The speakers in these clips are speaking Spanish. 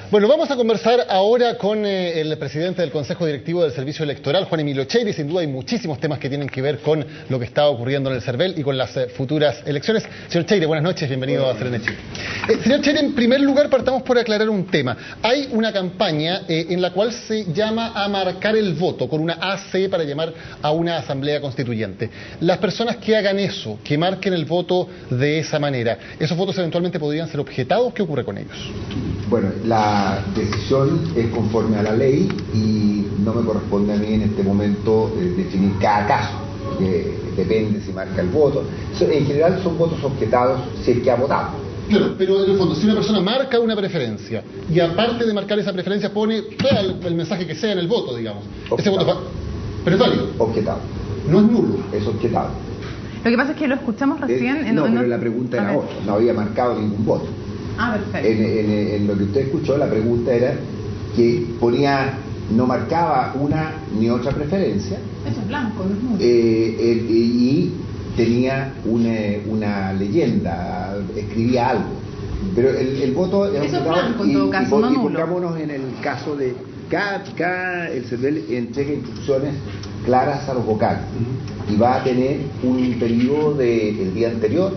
Bueno, vamos a conversar ahora con el presidente del Consejo Directivo del Servicio Electoral, Juan Emilio Cheire. Sin duda hay muchísimos temas que tienen que ver con lo que está ocurriendo en el CERVEL y con las futuras elecciones. Señor Cheire, buenas noches, bienvenido a Serena Chile. Señor Cheire, en primer lugar partamos por aclarar un tema. Hay una campaña en la cual se llama a marcar el voto con una AC para llamar a una asamblea constituyente. Las personas que hagan eso, que marquen el voto de esa manera, ¿esos votos eventualmente podrían ser objetados? ¿Qué ocurre con ellos? Bueno, la decisión es conforme a la ley y no me corresponde a mí en este momento definir cada caso, que depende si marca el voto. En general son votos objetados si es que ha votado. Claro, pero en el fondo, si una persona marca una preferencia y aparte de marcar esa preferencia pone el mensaje que sea en el voto, digamos, objetado. Ese voto pero es válido. Objetado. No es nulo. Es objetado. Lo que pasa es que lo escuchamos recién... pero la pregunta era otra, no había marcado ningún voto. Ah, perfecto. En lo que usted escuchó, la pregunta era que no marcaba una ni otra preferencia. Eso es blanco, no es nulo. Y tenía una leyenda, escribía algo. Pero el voto es eso es blanco en todo caso, no nulo. Y pongámonos en el caso de el CERVEL entrega instrucciones claras a los vocales y va a tener un periodo el día anterior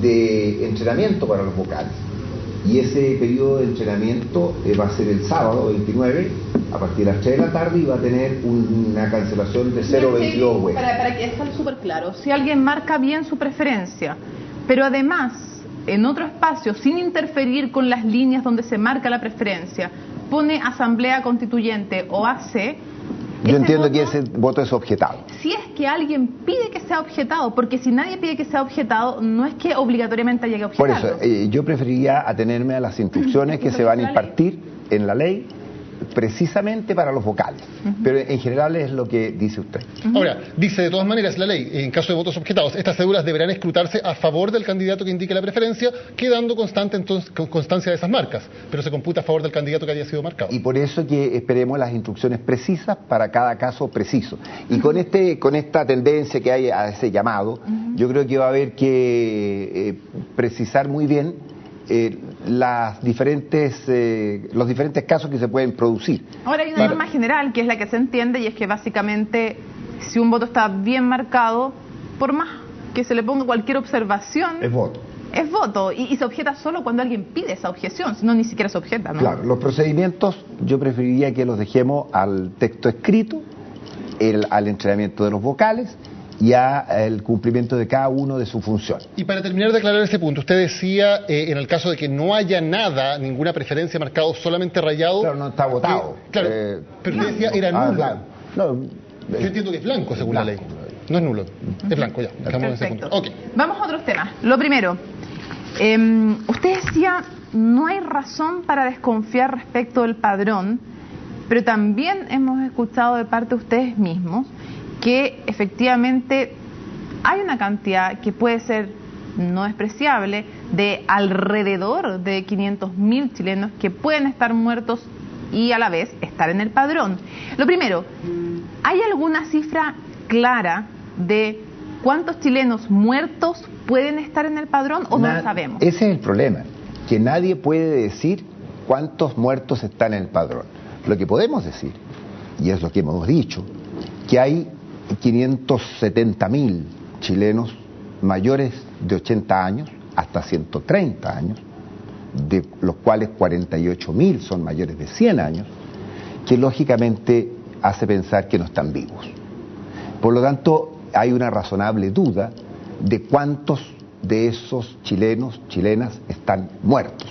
de entrenamiento para los vocales. Y ese periodo de entrenamiento va a ser el sábado 29 a partir de las 3 de la tarde y va a tener una cancelación de 0,22 huevos. Para que esté súper claro, si alguien marca bien su preferencia, pero además en otro espacio, sin interferir con las líneas donde se marca la preferencia, pone asamblea constituyente o AC... Yo entiendo que ese voto es objetado. Si es que alguien pide que sea objetado, porque si nadie pide que sea objetado, no es que obligatoriamente llegue a objetarlo. Por eso, yo preferiría atenerme a las instrucciones que se van a impartir en la ley, precisamente para los vocales. Pero en general es lo que dice usted. Ahora, dice de todas maneras la ley, en caso de votos objetados, estas cédulas deberán escrutarse a favor del candidato que indique la preferencia, quedando constancia de esas marcas, pero se computa a favor del candidato que haya sido marcado. Y por eso que esperemos las instrucciones precisas para cada caso preciso. Y con esta tendencia que hay a ese llamado, yo creo que va a haber que precisar muy bien los diferentes casos que se pueden producir. Ahora hay una norma general que es la que se entiende y es que básicamente si un voto está bien marcado, por más que se le ponga cualquier observación, es voto. Es voto y se objeta solo cuando alguien pide esa objeción, si no ni siquiera se objeta, ¿no? Claro, los procedimientos yo preferiría que los dejemos al texto escrito, al entrenamiento de los vocales y al cumplimiento de cada uno de su función. Y para terminar de aclarar ese punto, usted decía, en el caso de que no haya nada, ninguna preferencia marcado, solamente rayado... Claro, no está votado. Claro, pero usted decía era nulo. Claro. No, yo entiendo que es blanco según la ley. No es nulo, es blanco ya. Dejamos ese punto. Okay. Vamos a otros temas. Lo primero, usted decía, no hay razón para desconfiar respecto del padrón, pero también hemos escuchado de parte de ustedes mismos que efectivamente hay una cantidad que puede ser no despreciable de alrededor de 500.000 chilenos que pueden estar muertos y a la vez estar en el padrón. Lo primero, ¿hay alguna cifra clara de cuántos chilenos muertos pueden estar en el padrón o no lo sabemos? Ese es el problema, que nadie puede decir cuántos muertos están en el padrón. Lo que podemos decir, y es lo que hemos dicho, que hay 570.000 chilenos mayores de 80 años hasta 130 años, de los cuales 48.000 son mayores de 100 años, que lógicamente hace pensar que no están vivos. Por lo tanto, hay una razonable duda de cuántos de esos chilenos, chilenas, están muertos.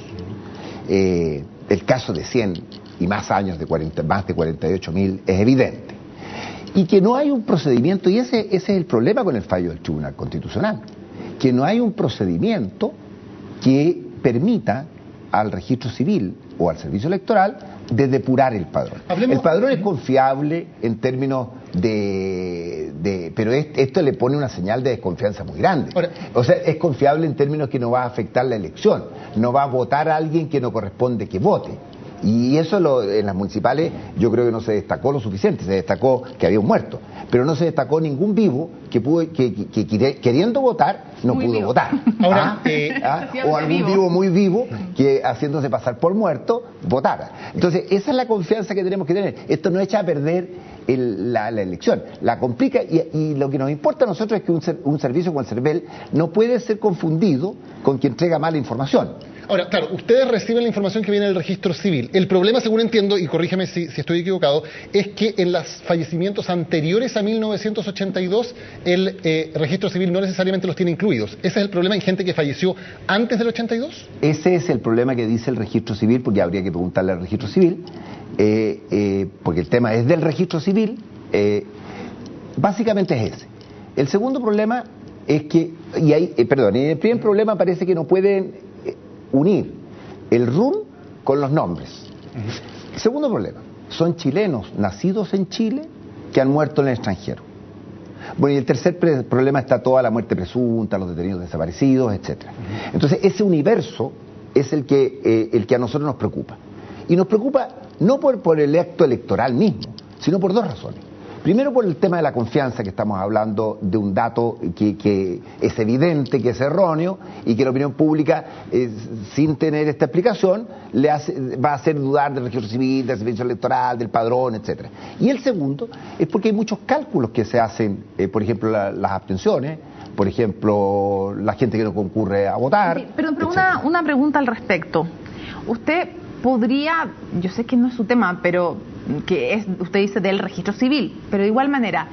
El caso de 100 y más años, más de 48.000, es evidente. Y que no hay un procedimiento, y ese es el problema con el fallo del Tribunal Constitucional, que no hay un procedimiento que permita al registro civil o al servicio electoral de depurar el padrón. El padrón es confiable en términos pero esto le pone una señal de desconfianza muy grande. O sea, es confiable en términos que no va a afectar la elección, no va a votar a alguien que no corresponde que vote. Y eso en las municipales yo creo que no se destacó lo suficiente, se destacó que había un muerto, pero no se destacó ningún vivo que queriendo votar no pudo votar. Ahora, o algún vivo muy vivo que haciéndose pasar por muerto votara. Entonces esa es la confianza que tenemos que tener. Esto no echa a perder la elección, la complica, y lo que nos importa a nosotros es que un servicio como el CERVEL no puede ser confundido con quien entrega mala información. Ahora, claro, ustedes reciben la información que viene del registro civil. El problema, según entiendo, y corrígeme si estoy equivocado, es que en los fallecimientos anteriores a 1982, el registro civil no necesariamente los tiene incluidos. ¿Ese es el problema en gente que falleció antes del 82? Ese es el problema que dice el registro civil, porque habría que preguntarle al registro civil, porque el tema es del registro civil, básicamente es ese. El segundo problema es que, en el primer problema parece que no pueden unir el RUN con los nombres. Segundo problema, son chilenos nacidos en Chile que han muerto en el extranjero. Bueno, y el tercer problema está toda la muerte presunta, los detenidos desaparecidos, etc. Entonces, ese universo es el que a nosotros nos preocupa. Y nos preocupa no por el acto electoral mismo, sino por dos razones. Primero, por el tema de la confianza, que estamos hablando de un dato que es evidente, que es erróneo, y que la opinión pública, sin tener esta explicación, va a hacer dudar del registro civil, del servicio electoral, del padrón, etc. Y el segundo es porque hay muchos cálculos que se hacen, por ejemplo, las abstenciones, por ejemplo, la gente que no concurre a votar. Sí, pero una pregunta al respecto. Usted podría, yo sé que no es su tema, pero usted dice del registro civil, pero de igual manera,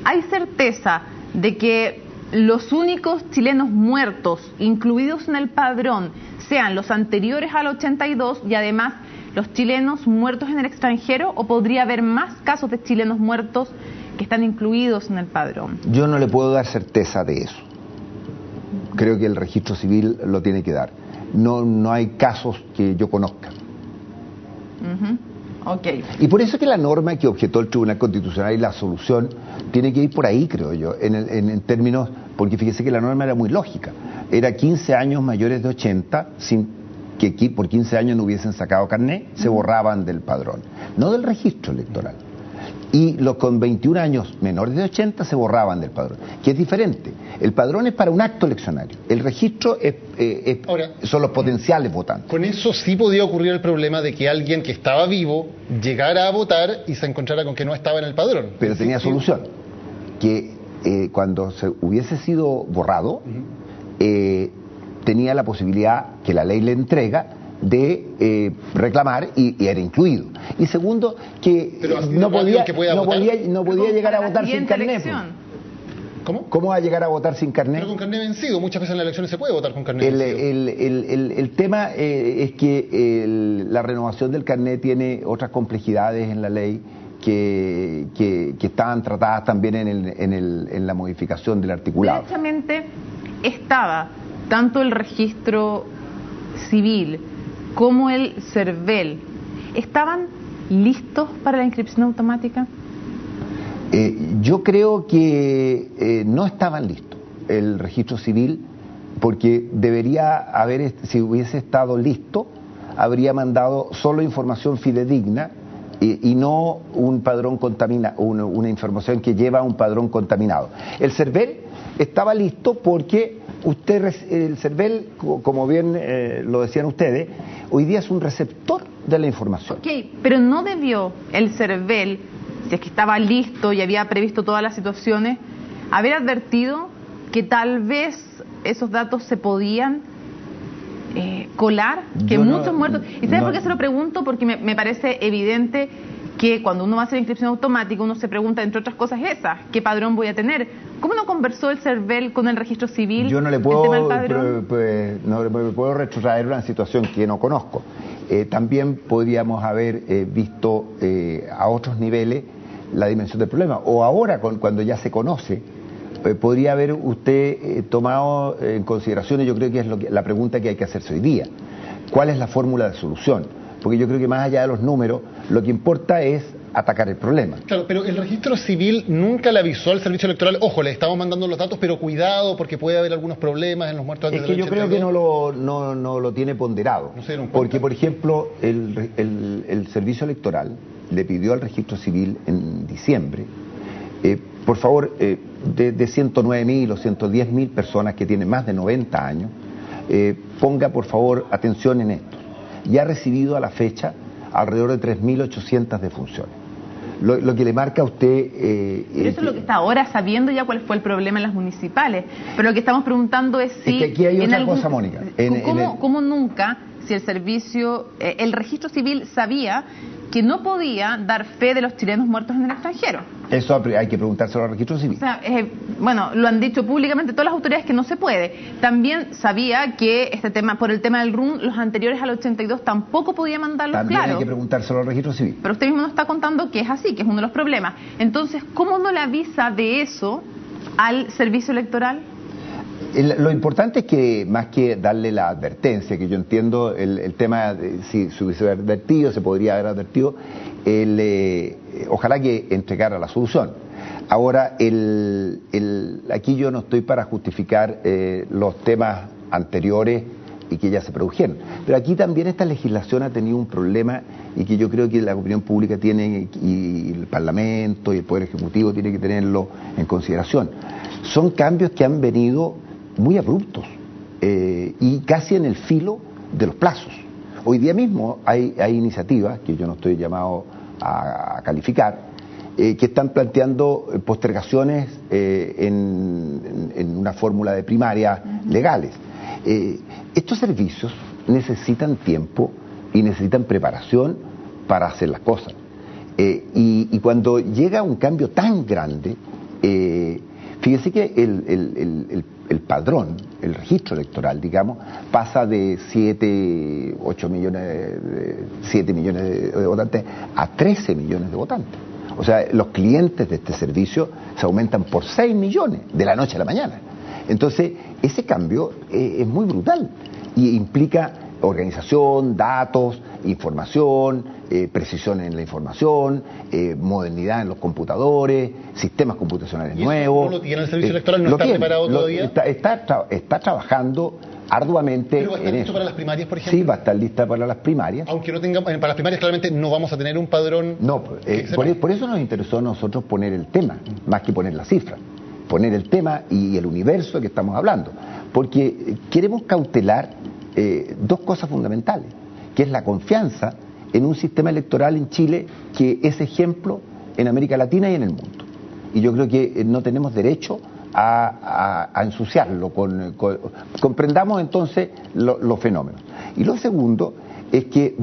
¿hay certeza de que los únicos chilenos muertos incluidos en el padrón sean los anteriores al 82 y además los chilenos muertos en el extranjero, o podría haber más casos de chilenos muertos que están incluidos en el padrón? Yo no le puedo dar certeza de eso. Creo que el registro civil lo tiene que dar. No hay casos que yo conozca. Okay. Y por eso es que la norma que objetó el Tribunal Constitucional y la solución tiene que ir por ahí, creo yo, en términos, porque fíjese que la norma era muy lógica. Era 15 años mayores de 80, sin que por 15 años no hubiesen sacado carné, se borraban del padrón, no del registro electoral. Y los con 21 años menores de 80 se borraban del padrón, que es diferente. El padrón es para un acto eleccionario, el registro Ahora, son los potenciales votantes. Con eso sí podía ocurrir el problema de que alguien que estaba vivo llegara a votar y se encontrara con que no estaba en el padrón. Pero tenía solución, que cuando se hubiese sido borrado, tenía la posibilidad que la ley le entrega de reclamar y era incluido. Y segundo, que no podía llegar a votar sin carné. ¿Cómo va a llegar a votar sin carné? Pero con carné vencido, muchas veces en las elecciones se puede votar con carné vencido. El tema es que la renovación del carné tiene otras complejidades en la ley que estaban tratadas también en la modificación del articulado. Directamente estaba tanto el registro civil como el CERVEL, ¿estaban listos para la inscripción automática? Yo creo que no estaban listos el registro civil, porque debería haber, si hubiese estado listo, habría mandado solo información fidedigna y no un padrón contaminado, una información que lleva a un padrón contaminado. El CERVEL estaba listo porque el CERVEL, como bien lo decían ustedes, hoy día es un receptor de la información. Ok, pero no debió el CERVEL, si es que estaba listo y había previsto todas las situaciones, haber advertido que tal vez esos datos se podían colar, que muchos muertos... ¿Y sabes por qué se lo pregunto? Porque me parece evidente que cuando uno va a hacer inscripción automática, uno se pregunta, entre otras cosas, ¿qué padrón voy a tener? ¿Cómo no conversó el CERVEL con el registro civil? Yo no le puedo retrotraer una situación que no conozco. También podríamos haber visto a otros niveles la dimensión del problema. O ahora, cuando ya se conoce, podría haber usted tomado en consideración, y yo creo que es la pregunta que hay que hacerse hoy día. ¿Cuál es la fórmula de solución? Porque yo creo que más allá de los números, lo que importa es atacar el problema. Claro, pero el registro civil nunca le avisó al servicio electoral, ojo, le estamos mandando los datos, pero cuidado porque puede haber algunos problemas en los muertos antes Es que del yo creo 82. que no lo tiene ponderado. No se dieron cuenta. Porque, por ejemplo, el servicio electoral le pidió al registro civil en diciembre, por favor, de 109.000 o 110.000 personas que tienen más de 90 años, ponga por favor atención en esto. Y ha recibido a la fecha alrededor de 3.800 defunciones. Lo que le marca a usted... Pero eso es lo que está ahora, sabiendo ya cuál fue el problema en las municipales. Pero lo que estamos preguntando es si... Es que aquí hay otra cosa, Mónica. ¿Cómo nunca, si el servicio, el registro civil sabía que no podía dar fe de los chilenos muertos en el extranjero? Eso hay que preguntárselo al registro civil. O sea, bueno, lo han dicho públicamente todas las autoridades que no se puede. También sabía que este tema, por el tema del RUN, los anteriores al 82 tampoco podía mandarlo, También claro. hay que preguntárselo al registro civil. Pero usted mismo nos está contando que es así, que es uno de los problemas. Entonces, ¿cómo no le avisa de eso al servicio electoral? Lo importante es que, más que darle la advertencia, que yo entiendo el tema, si se hubiese advertido, se podría haber advertido, ojalá que entregara la solución. Ahora, aquí yo no estoy para justificar los temas anteriores y que ya se produjeron. Pero aquí también esta legislación ha tenido un problema y que yo creo que la opinión pública tiene, y el Parlamento y el Poder Ejecutivo tiene que tenerlo en consideración. Son cambios que han venido muy abruptos y casi en el filo de los plazos. Hoy día mismo hay iniciativas, que yo no estoy llamado a calificar, que están planteando postergaciones en una fórmula de primarias legales. Estos servicios necesitan tiempo y necesitan preparación para hacer las cosas. Y cuando llega un cambio tan grande, fíjese que el padrón, el registro electoral, digamos, pasa de 7 millones de votantes a 13 millones de votantes. O sea, los clientes de este servicio se aumentan por 6 millones de la noche a la mañana. Entonces, ese cambio es muy brutal y implica organización, datos, información, precisión en la información, modernidad en los computadores, sistemas computacionales nuevos. ¿No lo tiene el servicio electoral? ¿No está preparado todavía? Está trabajando arduamente en eso. ¿Pero va a estar listo para las primarias, por ejemplo? Sí, va a estar lista para las primarias. Aunque no tenga, para las primarias claramente no vamos a tener un padrón. No, por eso nos interesó a nosotros poner el tema, más que poner la cifra. Poner el tema y el universo que estamos hablando. Porque queremos cautelar dos cosas fundamentales, que es la confianza en un sistema electoral en Chile que es ejemplo en América Latina y en el mundo. Y yo creo que no tenemos derecho a ensuciarlo. Comprendamos entonces los fenómenos. Y lo segundo es que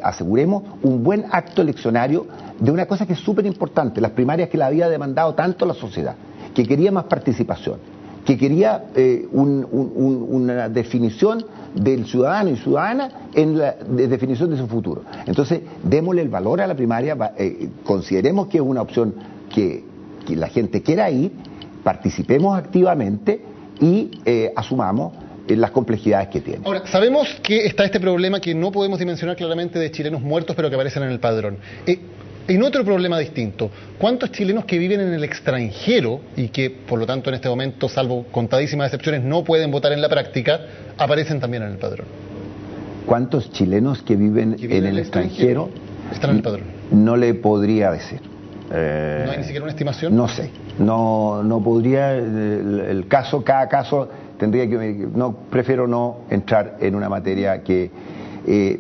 aseguremos un buen acto eleccionario de una cosa que es súper importante, las primarias que la había demandado tanto la sociedad, que quería más participación, que quería una definición del ciudadano y ciudadana en la definición de su futuro. Entonces, démosle el valor a la primaria, consideremos que es una opción que la gente quiera ir, participemos activamente y asumamos las complejidades que tiene. Ahora, sabemos que está este problema que no podemos dimensionar claramente de chilenos muertos pero que aparecen en el padrón. En otro problema distinto, ¿cuántos chilenos que viven en el extranjero y que, por lo tanto, en este momento, salvo contadísimas excepciones, no pueden votar en la práctica, aparecen también en el padrón? ¿Cuántos chilenos que viven en el extranjero están en el padrón? No le podría decir. ¿No hay ni siquiera una estimación? No sé, no podría, cada caso tendría que, prefiero no entrar en una materia que...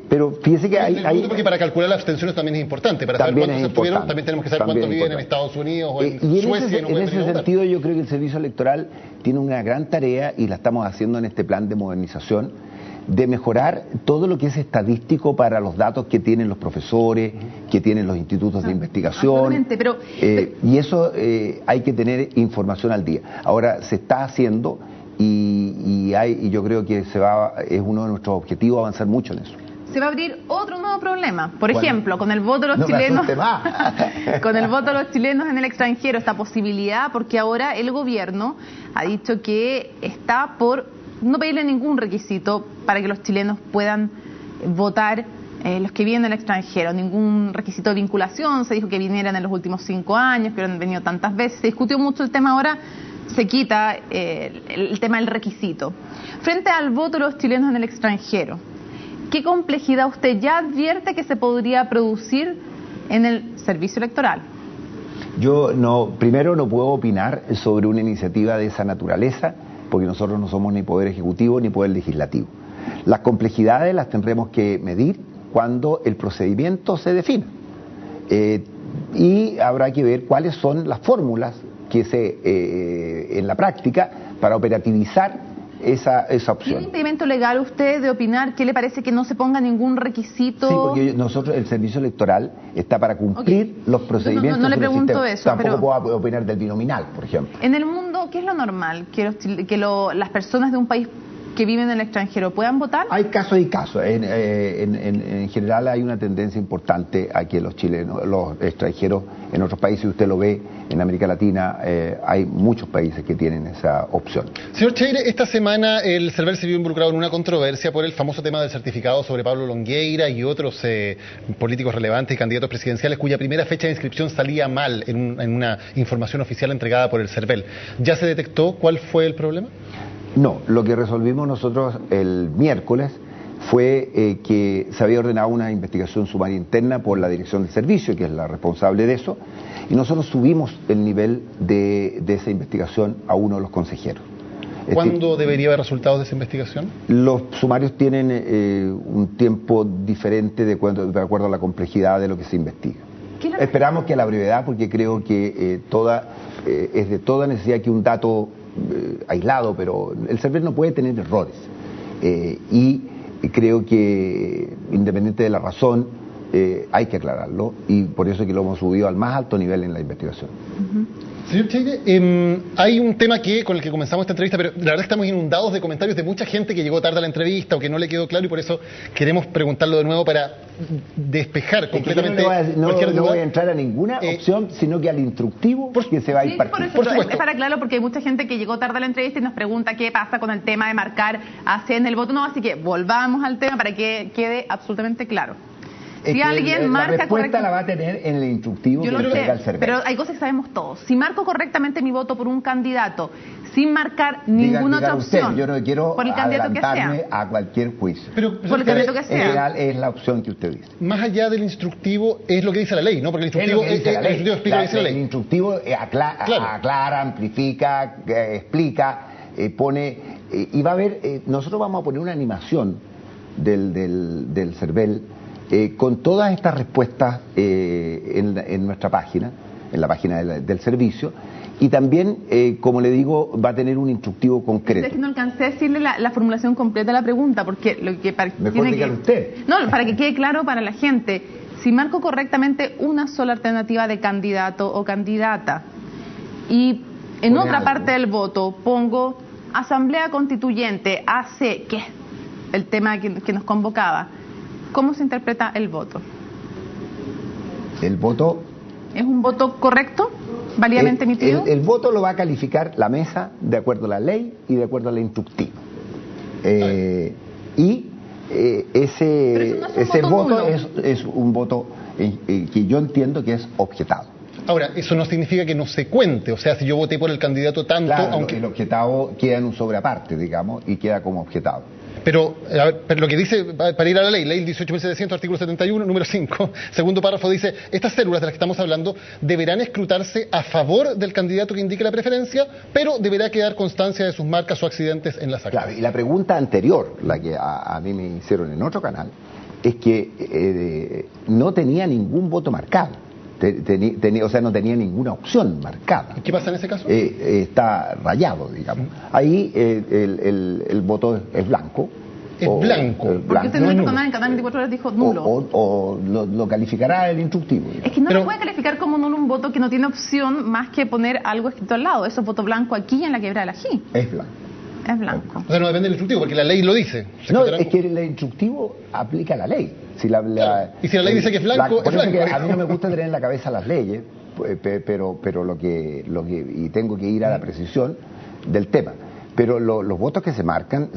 pero fíjese que hay... Porque para calcular las abstenciones también es importante. Para saber cuántos se abstuvieron, también tenemos que saber cuántos viven en Estados Unidos o en Suecia. En ese sentido, yo creo que el servicio electoral tiene una gran tarea, y la estamos haciendo en este plan de modernización, de mejorar todo lo que es estadístico para los datos que tienen los profesores, que tienen los institutos de investigación. Pero... y eso hay que tener información al día. Ahora, se está haciendo... Y yo creo que es uno de nuestros objetivos avanzar mucho en eso. Se va a abrir otro nuevo problema. Por ejemplo, con el voto de los chilenos. Con el voto de los chilenos en el extranjero, esta posibilidad, porque ahora el gobierno ha dicho que está por no pedirle ningún requisito para que los chilenos puedan votar los que viven en el extranjero, ningún requisito de vinculación, se dijo que vinieran en los últimos 5 años, que han venido tantas veces, se discutió mucho el tema, ahora se quita el tema del requisito. Frente al voto de los chilenos en el extranjero, ¿qué complejidad usted ya advierte que se podría producir en el servicio electoral? Yo primero no puedo opinar sobre una iniciativa de esa naturaleza, porque nosotros no somos ni poder ejecutivo ni poder legislativo. Las complejidades las tendremos que medir cuando el procedimiento se defina. Y habrá que ver cuáles son las fórmulas que en la práctica para operativizar esa opción. ¿Tiene impedimento legal usted de opinar? ¿Qué le parece que no se ponga ningún requisito? Sí, porque nosotros, el servicio electoral está para cumplir los procedimientos. No le pregunto eso. Tampoco puedo opinar del binominal, por ejemplo. En el mundo, ¿qué es lo normal? ¿Que las personas de un país que viven en el extranjero puedan votar? Hay casos y casos. En general hay una tendencia importante a que los chilenos, los extranjeros en otros países, usted lo ve en América Latina, hay muchos países que tienen esa opción. Señor Cheire, esta semana el CERVEL se vio involucrado en una controversia por el famoso tema del certificado sobre Pablo Longueira y otros políticos relevantes y candidatos presidenciales cuya primera fecha de inscripción salía mal en una información oficial entregada por el CERVEL. ¿Ya se detectó cuál fue el problema? No, lo que resolvimos nosotros el miércoles fue que se había ordenado una investigación sumaria interna por la dirección del servicio, que es la responsable de eso, y nosotros subimos el nivel de esa investigación a uno de los consejeros. ¿Cuándo debería haber resultados de esa investigación? Los sumarios tienen un tiempo diferente de acuerdo a la complejidad de lo que se investiga. Esperamos que a la brevedad, porque creo que es de toda necesidad que un dato aislado, pero el CERVEL no puede tener errores. Y creo que, independiente de la razón, hay que aclararlo, y por eso es que lo hemos subido al más alto nivel en la investigación. Señor Cheire, hay un tema con el que comenzamos esta entrevista, pero la verdad estamos inundados de comentarios de mucha gente que llegó tarde a la entrevista o que no le quedó claro, y por eso queremos preguntarlo de nuevo para despejar completamente cualquier duda. No voy a entrar a ninguna opción, sino que al instructivo que se va a impartir. Por supuesto. Es para claro, porque hay mucha gente que llegó tarde a la entrevista y nos pregunta qué pasa con el tema de marcar AC en el voto. No, así que volvamos al tema para que quede absolutamente claro. Si alguien marca la respuesta la va a tener en el instructivo que entrega el CERVEL. Pero hay cosas que sabemos todos. Si marco correctamente mi voto por un candidato, sin marcar ninguna otra opción, yo no quiero por el candidato que sea, a cualquier juicio. Pero por el candidato que sea. En general es la opción que usted dice. Más allá del instructivo es lo que dice la ley, ¿no? Porque el instructivo explica lo que dice la ley. El instructivo aclara, amplifica, explica, pone, y va a haber, nosotros vamos a poner una animación del CERVEL con todas estas respuestas en nuestra página, en la página del servicio, y también, como le digo, va a tener un instructivo concreto. Es que no alcancé a decirle la formulación completa de la pregunta, porque lo que mejor dígalo usted. No, para que quede claro para la gente, si marco correctamente una sola alternativa de candidato o candidata, y en otra parte del voto pongo Asamblea Constituyente, AC, que es el tema que nos convocaba, ¿cómo se interpreta el voto? El voto... ¿Es un voto correcto? ¿Válidamente emitido? El voto lo va a calificar la mesa de acuerdo a la ley y de acuerdo a la instructiva. Ese voto es un voto que yo entiendo que es objetado. Ahora, eso no significa que no se cuente, o sea, si yo voté por el candidato tanto... Claro, aunque el objetado queda en un sobre aparte, digamos, y queda como objetado. Pero lo que dice, para ir a la ley 18.700, artículo 71, número 5, segundo párrafo, dice: estas células de las que estamos hablando deberán escrutarse a favor del candidato que indique la preferencia, pero deberá quedar constancia de sus marcas o accidentes en las actas. Claro, y la pregunta anterior, la que a mí me hicieron en otro canal, es que no tenía ningún voto marcado. O sea, no tenía ninguna opción marcada. ¿Qué pasa en ese caso? Está rayado, digamos. Ahí el voto es blanco. Es blanco. Porque usted en el canal en Canal 24 Horas dijo nulo. O lo calificará el instructivo. Digamos. Es que no se puede calificar como nulo un voto que no tiene opción más que poner algo escrito al lado. Eso es voto blanco aquí en la Quebrada del Ají. Es blanco. Es blanco. O sea, no depende del instructivo, porque la ley lo dice. No, es que el instructivo aplica la ley. Claro. Y si la ley dice que es blanco, es blanco. A mí no me gusta tener en la cabeza las leyes, pero lo que y tengo que ir a la precisión del tema. pero los votos que se marcan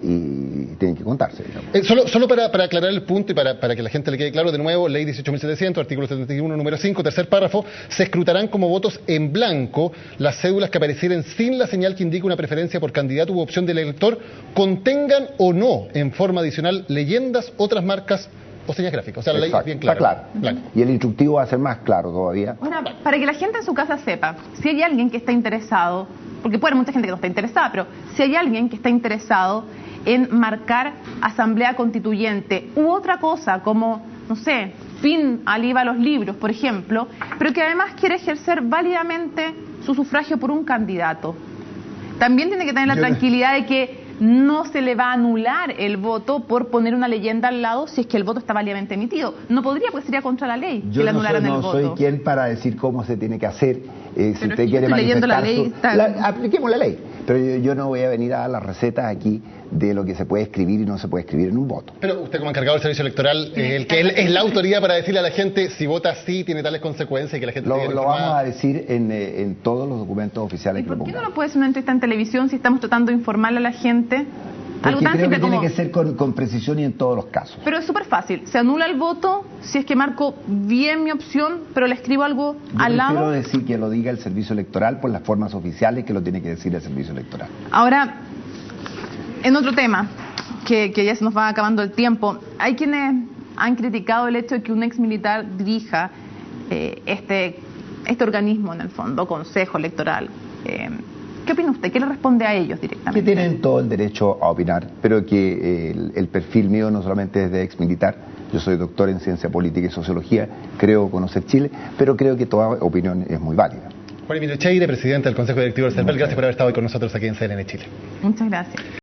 y tienen que contarse. Solo para aclarar el punto y para que la gente le quede claro, de nuevo, ley 18.700, artículo 71, número 5, tercer párrafo, se escrutarán como votos en blanco las cédulas que aparecieren sin la señal que indique una preferencia por candidato u opción del elector, contengan o no en forma adicional leyendas, otras marcas o señas gráficas. O sea, la ley es bien clara. Está claro. Blanco. Y el instructivo va a ser más claro todavía. Ahora, para que la gente en su casa sepa, si hay alguien que está interesado, porque puede haber mucha gente que no está interesada, pero si hay alguien que está interesado en marcar asamblea constituyente u otra cosa como, no sé, fin al IVA a los libros, por ejemplo, pero que además quiere ejercer válidamente su sufragio por un candidato, también tiene que tener la tranquilidad de que no se le va a anular el voto por poner una leyenda al lado si es que el voto está válidamente emitido. No podría, porque sería contra la ley que le anularan el voto. Yo no soy quien para decir cómo se tiene que hacer. Si usted quiere manifestar la ley, apliquemos la ley. Pero yo no voy a venir a dar las recetas aquí de lo que se puede escribir y no se puede escribir en un voto. Pero usted, como encargado del servicio electoral, es la autoridad para decirle a la gente si vota así tiene tales consecuencias y que la gente lo vamos a decir en todos los documentos oficiales. ¿Y por qué no lo puede hacer una entrevista en televisión si estamos tratando de informarle a la gente? Porque creo que tiene que ser con precisión y en todos los casos. Pero es súper fácil. Se anula el voto si es que marco bien mi opción, pero le escribo algo al lado. Yo prefiero decir que lo diga el servicio electoral por las formas oficiales que lo tiene que decir el servicio electoral. Ahora, en otro tema, que ya se nos va acabando el tiempo, hay quienes han criticado el hecho de que un ex militar dirija este organismo, en el fondo, Consejo Electoral. ¿Qué opina usted? ¿Qué le responde a ellos directamente? Que tienen todo el derecho a opinar, pero que el perfil mío no solamente es de ex militar. Yo soy doctor en ciencia política y sociología, creo conocer Chile, pero creo que toda opinión es muy válida. Juan Emilio Cheire, presidente del Consejo Directivo del CERVEL, gracias por haber estado hoy con nosotros aquí en CNN Chile. Muchas gracias.